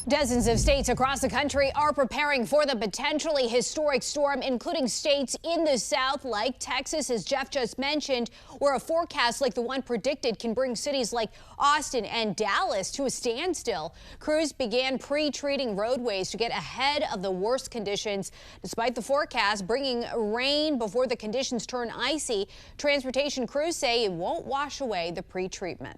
Dozens of states across the country are preparing for the potentially historic storm, including states in the south like Texas, as Jeff just mentioned, where a forecast like the one predicted can bring cities like Austin and Dallas to a standstill. Crews began pre-treating roadways to get ahead of the worst conditions. Despite the forecast bringing rain before the conditions turn icy, transportation crews say it won't wash away the pre-treatment.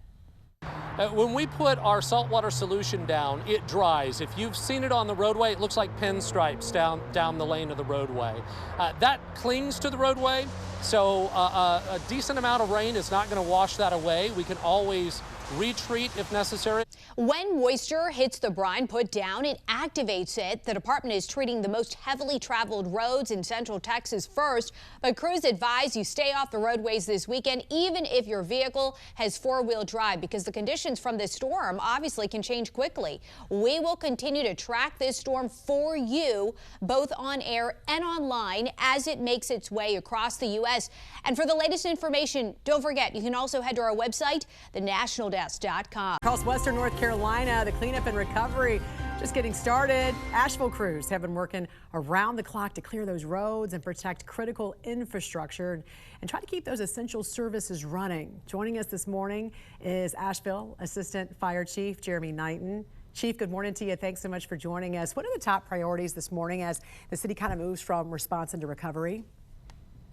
When we put our saltwater solution down, it dries. If you've seen it on the roadway, it looks like pinstripes down the lane of the roadway. That clings to the roadway, so a decent amount of rain is not going to wash that away. We can always retreat if necessary. When moisture hits the brine put down, it activates it. The department is treating the most heavily traveled roads in central Texas first, but crews advise you stay off the roadways this weekend, even if your vehicle has four-wheel drive, because the conditions from this storm obviously can change quickly. We will continue to track this storm for you, both on air and online, as it makes its way across the U.S. And for the latest information, don't forget, you can also head to our website, thenationaldesk.com. Across western North Carolina, the cleanup and recovery just getting started. Asheville crews have been working around the clock to clear those roads and protect critical infrastructure and try to keep those essential services running. Joining us this morning is Asheville Assistant Fire Chief Jeremy Knighton. Chief, good morning to you. Thanks so much for joining us. What are the top priorities this morning as the city kind of moves from response into recovery?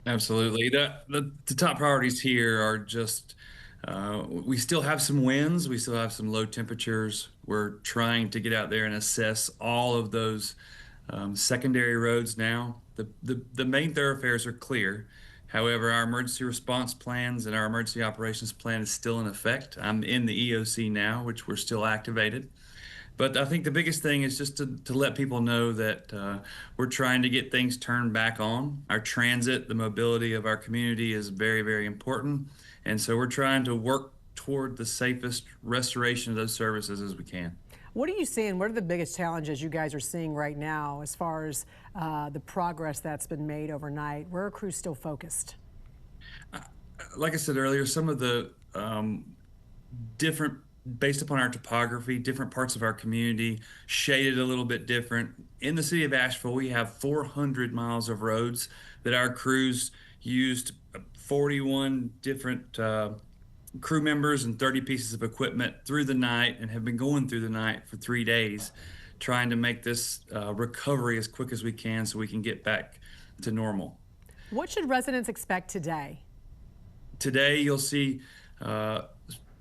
Absolutely. The top priorities here are just we still have some winds. We still have some low temperatures. We're trying to get out there and assess all of those secondary roads now. The main thoroughfares are clear. However, our emergency response plans and our emergency operations plan is still in effect. I'm in the EOC now, which we're still activated. But I think the biggest thing is just to let people know that we're trying to get things turned back on. Our transit, the mobility of our community is very, very important. And so we're trying to work toward the safest restoration of those services as we can. What are you seeing? What are the biggest challenges you guys are seeing right now as far as the progress that's been made overnight? Where are crews still focused? Like I said earlier, some of the different, based upon our topography, different parts of our community, shaded a little bit different. In the city of Asheville, we have 400 miles of roads that our crews used, 41 different crew members and 30 pieces of equipment through the night, and have been going through the night for 3 days, trying to make this recovery as quick as we can so we can get back to normal. What should residents expect today? Today, you'll see a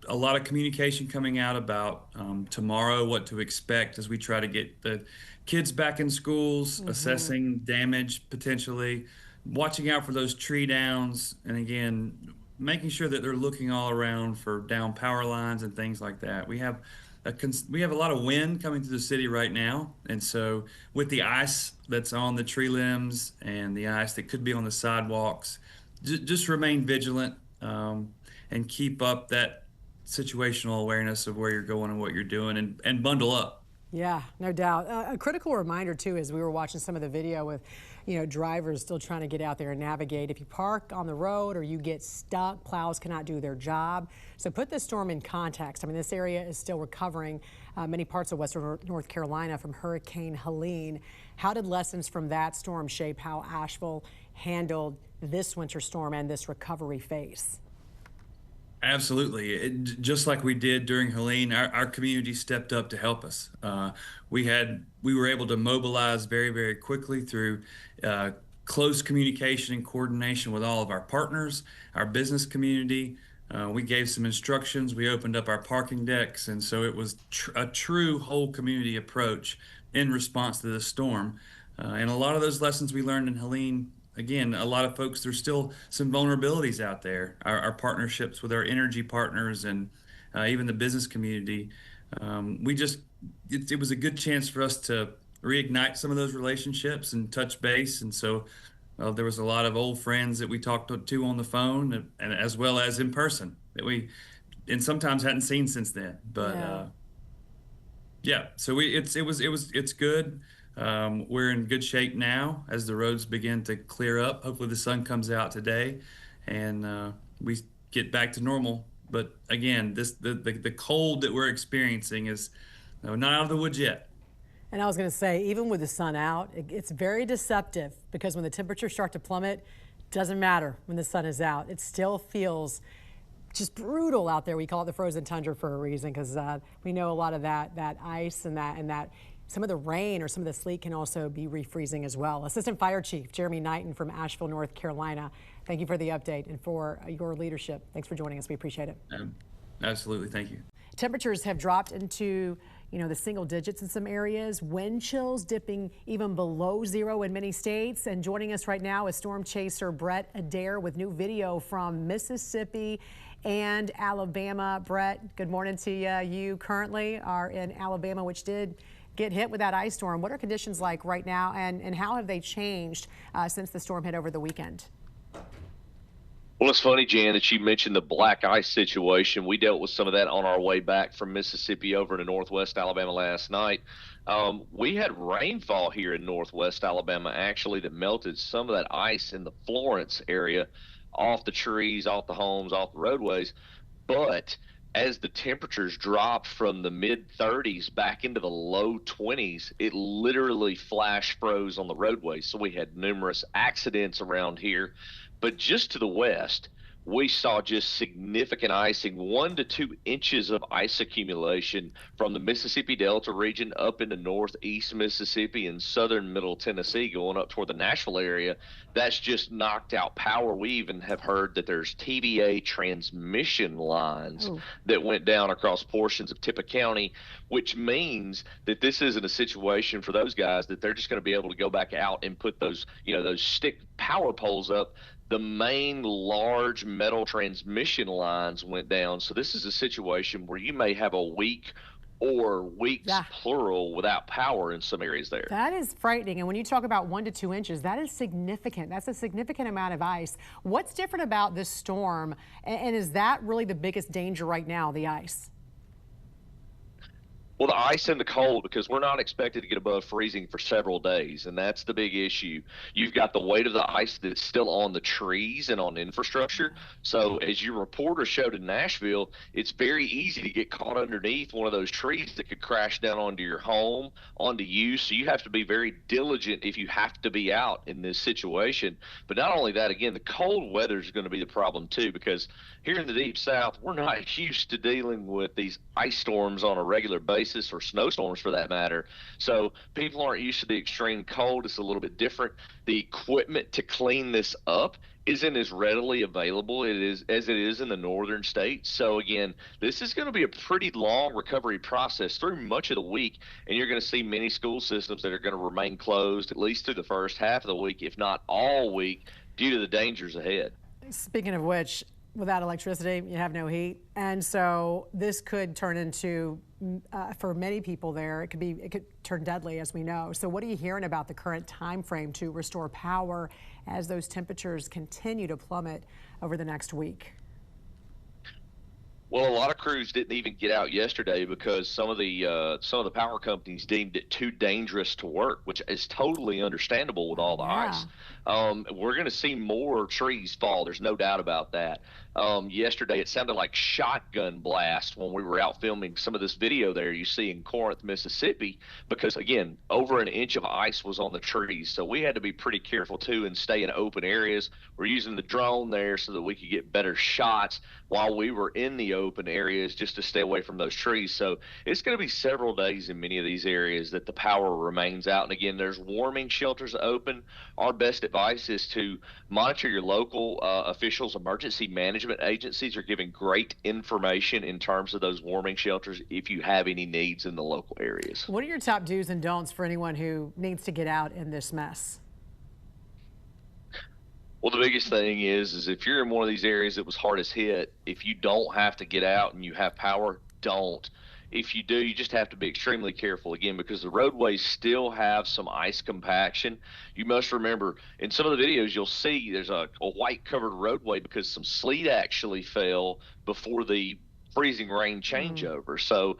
lot of communication coming out about tomorrow, what to expect as we try to get the kids back in schools, assessing damage potentially, watching out for those tree downs, and again, making sure that they're looking all around for down power lines and things like that. We have a lot of wind coming through the city right now, and so with the ice that's on the tree limbs and the ice that could be on the sidewalks, just remain vigilant and keep up that situational awareness of where you're going and what you're doing, and bundle up. Yeah, no doubt. A critical reminder too, as we were watching some of the video with, drivers still trying to get out there and navigate. If you park on the road or you get stuck, plows cannot do their job. So put this storm in context. I mean, this area is still recovering, many parts of western North Carolina from Hurricane Helene. How did lessons from that storm shape how Asheville handled this winter storm and this recovery phase? Absolutely. Just like we did during Helene, our community stepped up to help us. We were able to mobilize very, very quickly through close communication and coordination with all of our partners, our business community. We gave some instructions. We opened up our parking decks. And so it was a true whole community approach in response to this storm. And a lot of those lessons we learned in Helene, again, a lot of folks, there's still some vulnerabilities out there. Our partnerships with our energy partners and even the business community, it was a good chance for us to reignite some of those relationships and touch base. And so there was a lot of old friends that we talked to on the phone, and as well as in person, that we and sometimes hadn't seen since then. But yeah, so it's good. We're in good shape now as the roads begin to clear up. Hopefully the sun comes out today and we get back to normal. But again, the cold that we're experiencing is not out of the woods yet. And I was going to say, even with the sun out, it's very deceptive because when the temperatures start to plummet, doesn't matter when the sun is out. It still feels just brutal out there. We call it the frozen tundra for a reason because we know a lot of that ice and that some of the rain or some of the sleet can also be refreezing as well. Assistant Fire Chief Jeremy Knighton from Asheville, North Carolina. Thank you for the update and for your leadership. Thanks for joining us. We appreciate it. Absolutely. Thank you. Temperatures have dropped into the single digits in some areas. Wind chills dipping even below zero in many states. And joining us right now is storm chaser Brett Adair with new video from Mississippi and Alabama. Brett, good morning to you. You currently are in Alabama, which did get hit with that ice storm. What are conditions like right now, and how have they changed since the storm hit over the weekend? Well, it's funny, Jan, that you mentioned the black ice situation. We dealt with some of that on our way back from Mississippi over to northwest Alabama last night. We had rainfall here in northwest Alabama, actually, that melted some of that ice in the Florence area off the trees, off the homes, off the roadways. But as the temperatures dropped from the mid-30s back into the low 20s, it literally flash froze on the roadways. So we had numerous accidents around here. But just to the west, we saw just significant icing, 1 to 2 inches of ice accumulation from the Mississippi Delta region up into northeast Mississippi and southern middle Tennessee going up toward the Nashville area. That's just knocked out power. We even have heard that there's TVA transmission lines that went down across portions of Tippah County, which means that this isn't a situation for those guys that they're just going to be able to go back out and put those, those stick power poles up. The main large metal transmission lines went down. So this is a situation where you may have a week or weeks, plural, without power in some areas there. That is frightening. And when you talk about 1 to 2 inches, that is significant. That's a significant amount of ice. What's different about this storm? And is that really the biggest danger right now, the ice? Well, the ice and the cold, because we're not expected to get above freezing for several days, and that's the big issue. You've got the weight of the ice that's still on the trees and on infrastructure. So as your reporter showed in Nashville, it's very easy to get caught underneath one of those trees that could crash down onto your home, onto you. So you have to be very diligent if you have to be out in this situation. But not only that, again, the cold weather is going to be the problem too, because here in the Deep South, we're not used to dealing with these ice storms on a regular basis, or snowstorms for that matter. So people aren't used to the extreme cold. It's a little bit different. The equipment to clean this up isn't as readily available as it is in the northern states. So again, this is going to be a pretty long recovery process through much of the week, and you're going to see many school systems that are going to remain closed at least through the first half of the week, if not all week, due to the dangers ahead. Speaking of which, without electricity, you have no heat. And so this could turn into, for many people there, it could turn deadly, as we know. So what are you hearing about the current time frame to restore power as those temperatures continue to plummet over the next week? Well, a lot of crews didn't even get out yesterday because some of the power companies deemed it too dangerous to work, which is totally understandable with all the ice. We're going to see more trees fall. There's no doubt about that. Yesterday, it sounded like shotgun blast when we were out filming some of this video there you see in Corinth, Mississippi, because, again, over an inch of ice was on the trees. So we had to be pretty careful, too, and stay in open areas. We're using the drone there so that we could get better shots while we were in the open areas just to stay away from those trees. So it's going to be several days in many of these areas that the power remains out. And, again, there's warming shelters open. Our best advice is to monitor your local officials. Emergency management agencies are giving great information in terms of those warming shelters if you have any needs in the local areas. What are your top do's and don'ts for anyone who needs to get out in this mess? Well, the biggest thing is if you're in one of these areas that was hardest hit, if you don't have to get out and you have power, don't. If you do, you just have to be extremely careful, again, because the roadways still have some ice compaction. You must remember, in some of the videos, you'll see there's a white covered roadway because some sleet actually fell before the freezing rain changeover. So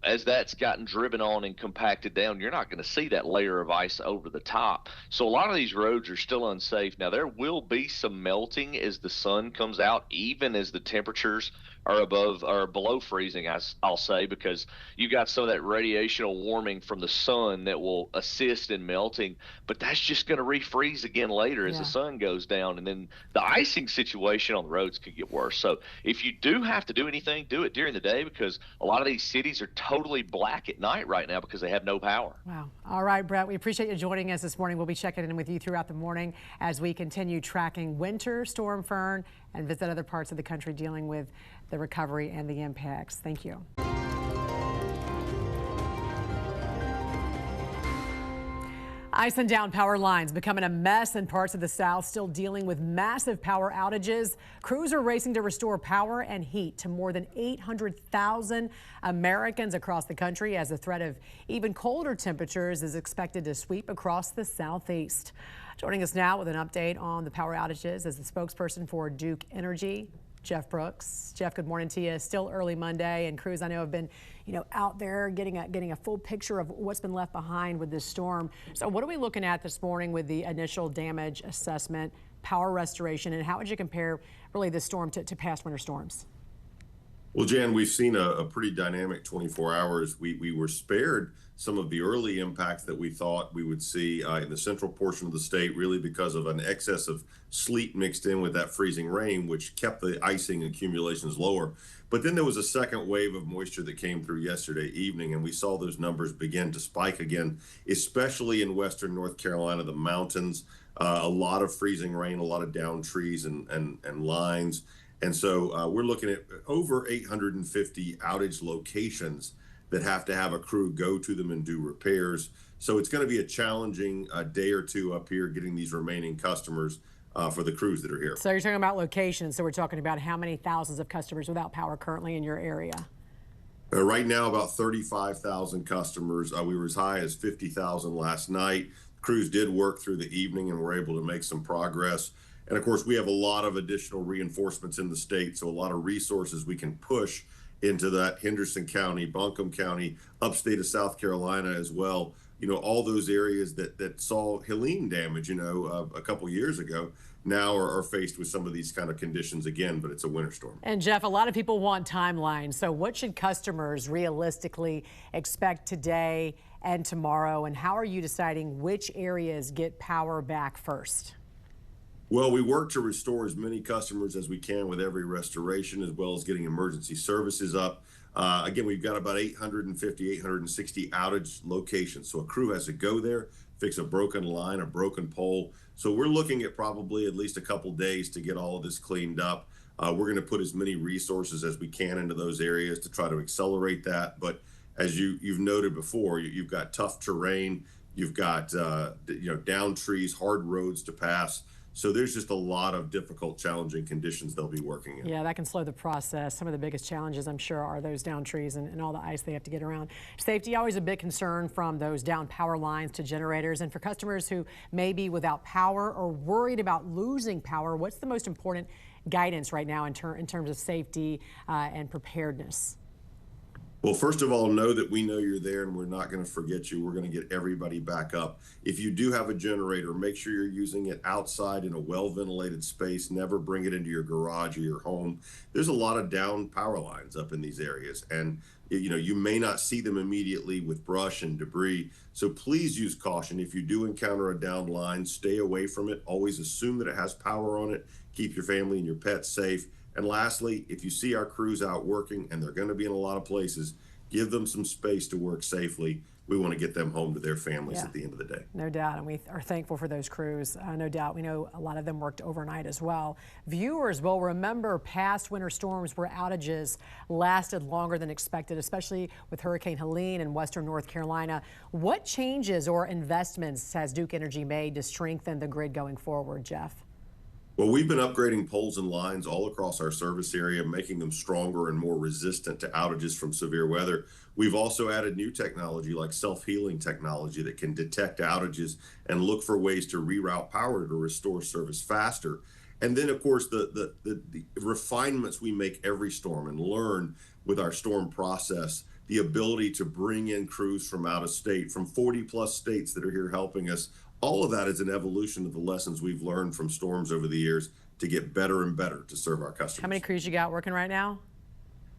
as that's gotten driven on and compacted down, you're not going to see that layer of ice over the top. So a lot of these roads are still unsafe. Now, there will be some melting as the sun comes out, even as the temperatures are above or below freezing, I'll say, because you got some of that radiational warming from the sun that will assist in melting, but that's just going to refreeze again later as the sun goes down, and then the icing situation on the roads could get worse. So if you do have to do anything, do it during the day, because a lot of these cities are totally black at night right now because they have no power. Wow. All right, Brett, we appreciate you joining us this morning. We'll be checking in with you throughout the morning as we continue tracking Winter Storm Fern and visit other parts of the country dealing with the recovery and the impacts. Thank you. Ice and down power lines becoming a mess in parts of the South, still dealing with massive power outages. Crews are racing to restore power and heat to more than 800,000 Americans across the country as the threat of even colder temperatures is expected to sweep across the southeast. Joining us now with an update on the power outages is the spokesperson for Duke Energy, Jeff Brooks. Jeff, good morning to you. Still early Monday, and crews I know have been, out there getting a full picture of what's been left behind with this storm. So what are we looking at this morning with the initial damage assessment, power restoration, and how would you compare really this storm to past winter storms? Well, Jan, we've seen a pretty dynamic 24 hours. We were spared some of the early impacts that we thought we would see in the central portion of the state, really because of an excess of sleet mixed in with that freezing rain, which kept the icing accumulations lower. But then there was a second wave of moisture that came through yesterday evening, and we saw those numbers begin to spike again, especially in western North Carolina, the mountains, a lot of freezing rain, a lot of downed trees and lines. And so we're looking at over 850 outage locations that have to have a crew go to them and do repairs. So it's going to be a challenging day or two up here getting these remaining customers for the crews that are here. So you're talking about locations. So we're talking about how many thousands of customers without power currently in your area? Right now, about 35,000 customers. We were as high as 50,000 last night. Crews did work through the evening and were able to make some progress. And of course, we have a lot of additional reinforcements in the state, so a lot of resources we can push into that Henderson County, Buncombe County, upstate of South Carolina as well. All those areas that saw Helene damage, a couple years ago, now are faced with some of these kind of conditions again, but it's a winter storm. And Jeff, a lot of people want timelines. So what should customers realistically expect today and tomorrow? And how are you deciding which areas get power back first? Well, we work to restore as many customers as we can with every restoration, as well as getting emergency services up. Again, we've got about 850, 860 outage locations. So a crew has to go there, fix a broken line, a broken pole. So we're looking at probably at least a couple days to get all of this cleaned up. We're going to put as many resources as we can into those areas to try to accelerate that. But as you've noted before, you've got tough terrain, you've got down trees, hard roads to pass. So there's just a lot of difficult, challenging conditions they'll be working in. Yeah, that can slow the process. Some of the biggest challenges, I'm sure, are those down trees and all the ice they have to get around. Safety, always a big concern, from those down power lines to generators. And for customers who may be without power or worried about losing power, what's the most important guidance right now in terms of safety and preparedness? Well, first of all, know that we know you're there and we're not going to forget you. We're going to get everybody back up. If you do have a generator, make sure you're using it outside in a well-ventilated space. Never bring it into your garage or your home. There's a lot of down power lines up in these areas, and you may not see them immediately with brush and debris. So please use caution. If you do encounter a down line, stay away from it. Always assume that it has power on it. Keep your family and your pets safe. And lastly, if you see our crews out working, and they're going to be in a lot of places, give them some space to work safely. We want to get them home to their families at the end of the day. No doubt, and we are thankful for those crews. No doubt, we know a lot of them worked overnight as well. Viewers will remember past winter storms where outages lasted longer than expected, especially with Hurricane Helene in western North Carolina. What changes or investments has Duke Energy made to strengthen the grid going forward, Jeff? Well, we've been upgrading poles and lines all across our service area, making them stronger and more resistant to outages from severe weather. We've also added new technology like self-healing technology that can detect outages and look for ways to reroute power to restore service faster. And then, of course, the refinements we make every storm and learn with our storm process, the ability to bring in crews from out of state, from 40 plus states that are here helping us. All of that is an evolution of the lessons we've learned from storms over the years to get better and better to serve our customers. How many crews you got working right now?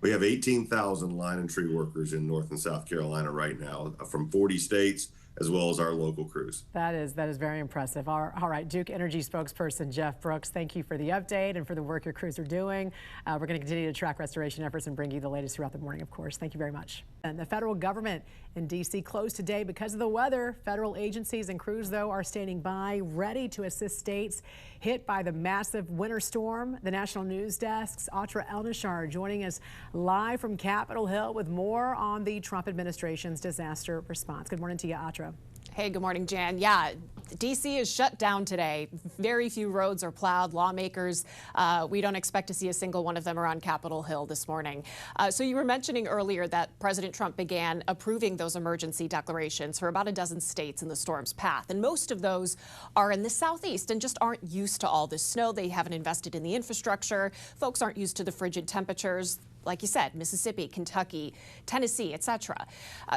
We have 18,000 line and tree workers in North and South Carolina right now from 40 states, as well as our local crews. That is very impressive. All right, Duke Energy spokesperson Jeff Brooks, thank you for the update and for the work your crews are doing. We're going to continue to track restoration efforts and bring you the latest throughout the morning, of course. Thank you very much. And the federal government in D.C. closed today because of the weather. Federal agencies and crews, though, are standing by, ready to assist states hit by the massive winter storm. The National News Desk's Atra El-Nashar joining us live from Capitol Hill with more on the Trump administration's disaster response. Good morning to you, Atra. Hey, good morning, Jan. Yeah, D.C. is shut down today. Very few roads are plowed. Lawmakers, we don't expect to see a single one of them around Capitol Hill this morning. So you were mentioning earlier that President Trump began approving those emergency declarations for about a dozen states in the storm's path. And most of those are in the southeast and just aren't used to all this snow. They haven't invested in the infrastructure. Folks aren't used to the frigid temperatures. Like you said, Mississippi, Kentucky, Tennessee, etc.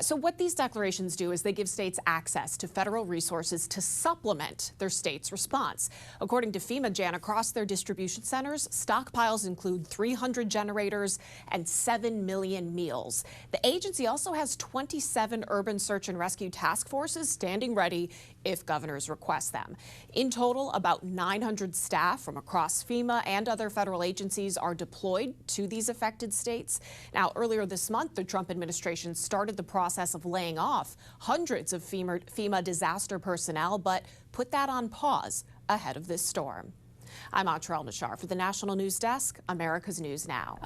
So what these declarations do is they give states access to federal resources to supplement their state's response. According to FEMA, Jan, across their distribution centers, stockpiles include 300 generators and 7 million meals. The agency also has 27 urban search and rescue task forces standing ready if governors request them. In total, about 900 staff from across FEMA and other federal agencies are deployed to these affected states. Now, earlier this month, the Trump administration started the process of laying off hundreds of FEMA disaster personnel, but put that on pause ahead of this storm. I'm Atra El-Nashar for the National News Desk, America's News Now.